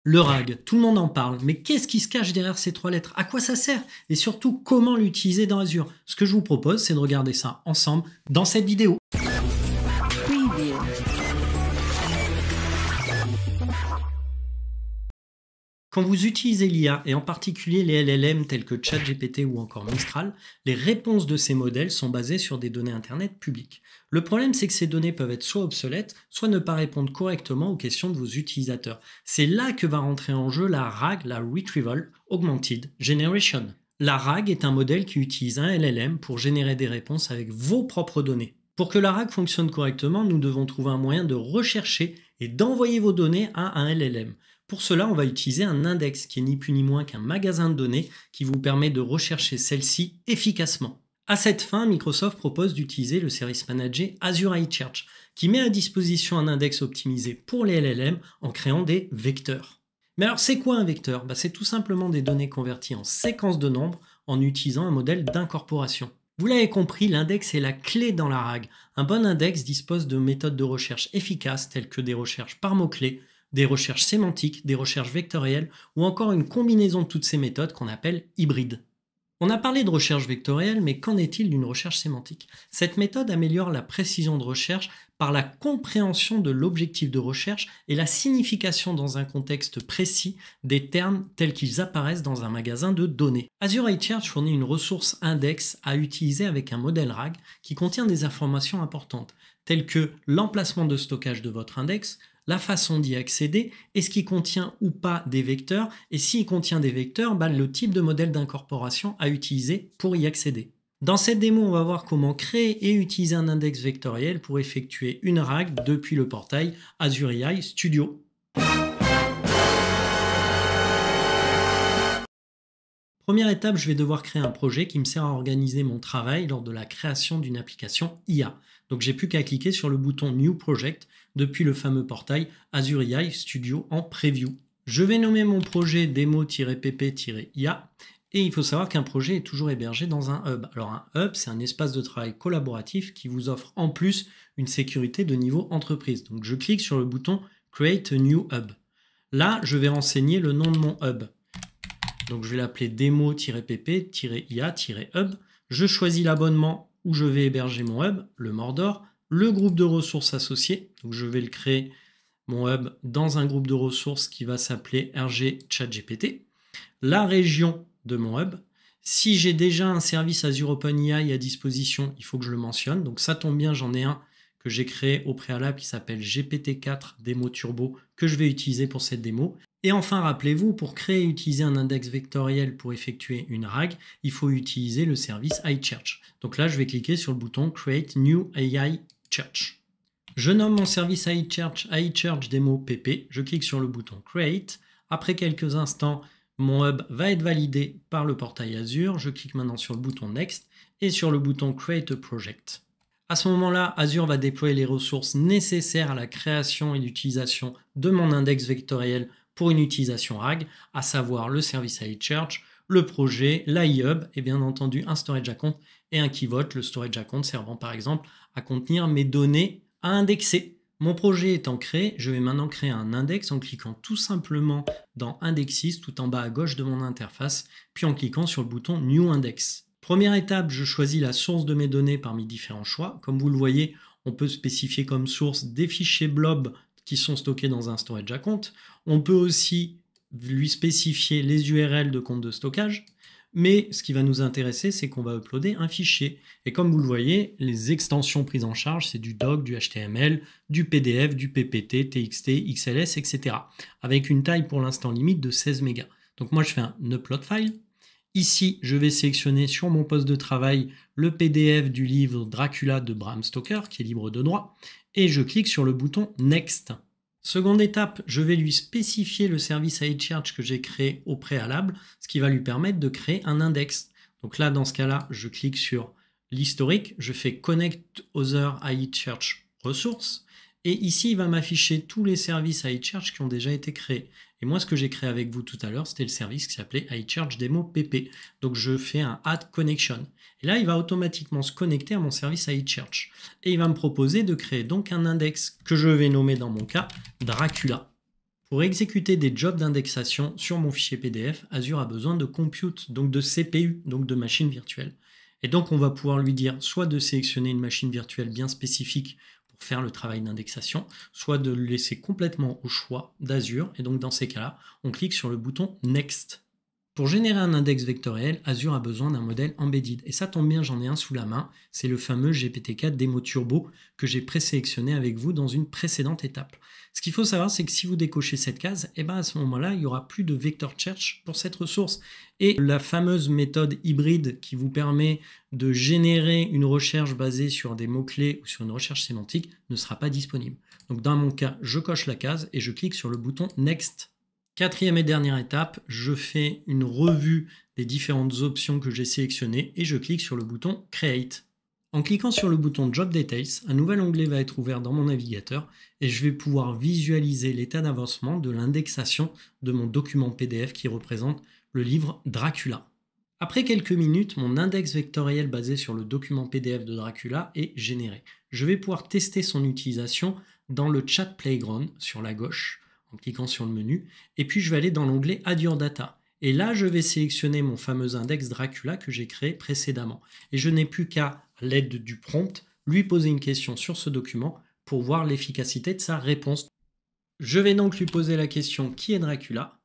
Le RAG, tout le monde en parle, mais qu'est-ce qui se cache derrière ces trois lettres? À quoi ça sert? Et surtout, comment l'utiliser dans Azure? Ce que je vous propose, c'est de regarder ça ensemble dans cette vidéo. Preview. Quand vous utilisez l'IA, et en particulier les LLM tels que ChatGPT ou encore Mistral, les réponses de ces modèles sont basées sur des données Internet publiques. Le problème, c'est que ces données peuvent être soit obsolètes, soit ne pas répondre correctement aux questions de vos utilisateurs. C'est là que va rentrer en jeu la RAG, la Retrieval Augmented Generation. La RAG est un modèle qui utilise un LLM pour générer des réponses avec vos propres données. Pour que la RAG fonctionne correctement, nous devons trouver un moyen de rechercher et d'envoyer vos données à un LLM. Pour cela, on va utiliser un index qui est ni plus ni moins qu'un magasin de données qui vous permet de rechercher celles-ci efficacement. À cette fin, Microsoft propose d'utiliser le service managé Azure AI Search qui met à disposition un index optimisé pour les LLM en créant des vecteurs. Mais alors c'est quoi un vecteur? C'est tout simplement des données converties en séquences de nombres en utilisant un modèle d'incorporation. Vous l'avez compris, l'index est la clé dans la RAG. Un bon index dispose de méthodes de recherche efficaces telles que des recherches par mots-clés, des recherches sémantiques, des recherches vectorielles ou encore une combinaison de toutes ces méthodes qu'on appelle hybride. On a parlé de recherche vectorielle, mais qu'en est-il d'une recherche sémantique? Cette méthode améliore la précision de recherche par la compréhension de l'objectif de recherche et la signification dans un contexte précis des termes tels qu'ils apparaissent dans un magasin de données. Azure AI Search fournit une ressource index à utiliser avec un modèle RAG qui contient des informations importantes, telles que l'emplacement de stockage de votre index, la façon d'y accéder, est-ce qu'il contient ou pas des vecteurs, et s'il contient des vecteurs, le type de modèle d'incorporation à utiliser pour y accéder. Dans cette démo, on va voir comment créer et utiliser un index vectoriel pour effectuer une RAG depuis le portail Azure AI Studio. Première étape, je vais devoir créer un projet qui me sert à organiser mon travail lors de la création d'une application IA. Donc j'ai plus qu'à cliquer sur le bouton New Project depuis le fameux portail Azure AI Studio en preview. Je vais nommer mon projet démo-pp-IA et il faut savoir qu'un projet est toujours hébergé dans un hub. Alors un hub, c'est un espace de travail collaboratif qui vous offre en plus une sécurité de niveau entreprise. Donc je clique sur le bouton Create a New Hub. Là, je vais renseigner le nom de mon hub. Donc je vais l'appeler démo-pp-ia-hub. Je choisis l'abonnement où je vais héberger mon hub, le Mordor, le groupe de ressources associées. Donc je vais le créer, mon hub, dans un groupe de ressources qui va s'appeler RG ChatGPT. La région de mon hub. Si j'ai déjà un service Azure OpenAI à disposition, il faut que je le mentionne. Donc ça tombe bien, j'en ai un que j'ai créé au préalable qui s'appelle GPT-4 Démo Turbo que je vais utiliser pour cette démo. Et enfin, rappelez-vous, pour créer et utiliser un index vectoriel pour effectuer une RAG, il faut utiliser le service iChurch. Donc là, je vais cliquer sur le bouton Create New AI Church. Je nomme mon service iChurch Demo PP. Je clique sur le bouton Create. Après quelques instants, mon hub va être validé par le portail Azure. Je clique maintenant sur le bouton Next et sur le bouton Create a Project. À ce moment-là, Azure va déployer les ressources nécessaires à la création et l'utilisation de mon index vectoriel pour une utilisation RAG, à savoir le service iChurch, le projet, l'iHub et bien entendu un storage account et un key vault, le storage account servant par exemple à contenir mes données à indexer. Mon projet étant créé, je vais maintenant créer un index en cliquant tout simplement dans Indexes tout en bas à gauche de mon interface, puis en cliquant sur le bouton New Index. Première étape, je choisis la source de mes données parmi différents choix. Comme vous le voyez, on peut spécifier comme source des fichiers blob qui sont stockés dans un storage account. On peut aussi lui spécifier les URL de compte de stockage. Mais ce qui va nous intéresser, c'est qu'on va uploader un fichier. Et comme vous le voyez, les extensions prises en charge, c'est du doc, du HTML, du PDF, du PPT, TXT, XLS, etc. Avec une taille pour l'instant limite de 16 mégas. Donc moi, je fais un upload file. Ici, je vais sélectionner sur mon poste de travail le PDF du livre Dracula de Bram Stoker, qui est libre de droit, et je clique sur le bouton Next. Seconde étape, je vais lui spécifier le service iChurch que j'ai créé au préalable, ce qui va lui permettre de créer un index. Donc là, dans ce cas-là, je clique sur l'historique, je fais Connect Other iChurch Ressources, et ici, il va m'afficher tous les services iChurch qui ont déjà été créés. Et moi, ce que j'ai créé avec vous tout à l'heure, c'était le service qui s'appelait iChurch Demo PP. Donc, je fais un Add Connection. Et là, il va automatiquement se connecter à mon service iChurch. Et il va me proposer de créer donc un index que je vais nommer dans mon cas Dracula. Pour exécuter des jobs d'indexation sur mon fichier PDF, Azure a besoin de compute, donc de CPU, donc de machine virtuelle. Et donc on va pouvoir lui dire soit de sélectionner une machine virtuelle bien spécifique pour faire le travail d'indexation, soit de le laisser complètement au choix d'Azure. Et donc dans ces cas-là, on clique sur le bouton Next. Pour générer un index vectoriel, Azure a besoin d'un modèle embedded. Et ça tombe bien, j'en ai un sous la main. C'est le fameux GPT-4 Demo Turbo que j'ai présélectionné avec vous dans une précédente étape. Ce qu'il faut savoir, c'est que si vous décochez cette case, à ce moment-là, il n'y aura plus de vector search pour cette ressource. Et la fameuse méthode hybride qui vous permet de générer une recherche basée sur des mots-clés ou sur une recherche sémantique ne sera pas disponible. Donc dans mon cas, je coche la case et je clique sur le bouton Next. Quatrième et dernière étape, je fais une revue des différentes options que j'ai sélectionnées et je clique sur le bouton Create. En cliquant sur le bouton Job Details, un nouvel onglet va être ouvert dans mon navigateur et je vais pouvoir visualiser l'état d'avancement de l'indexation de mon document PDF qui représente le livre Dracula. Après quelques minutes, mon index vectoriel basé sur le document PDF de Dracula est généré. Je vais pouvoir tester son utilisation dans le Chat Playground sur la gauche, en cliquant sur le menu, et puis je vais aller dans l'onglet Add Your Data. Et là, je vais sélectionner mon fameux index Dracula que j'ai créé précédemment. Et je n'ai plus qu'à, à l'aide du prompt, lui poser une question sur ce document pour voir l'efficacité de sa réponse. Je vais donc lui poser la question qui est Dracula,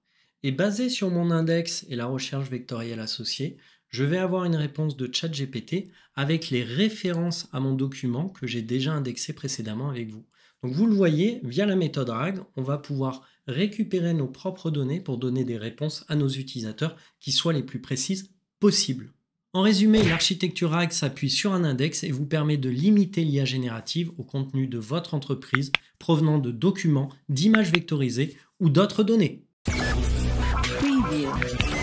et basé sur mon index et la recherche vectorielle associée, je vais avoir une réponse de ChatGPT avec les références à mon document que j'ai déjà indexé précédemment avec vous. Donc vous le voyez, via la méthode RAG, on va pouvoir récupérer nos propres données pour donner des réponses à nos utilisateurs qui soient les plus précises possibles. En résumé, l'architecture RAG s'appuie sur un index et vous permet de limiter l'IA générative au contenu de votre entreprise provenant de documents, d'images vectorisées ou d'autres données. Preview.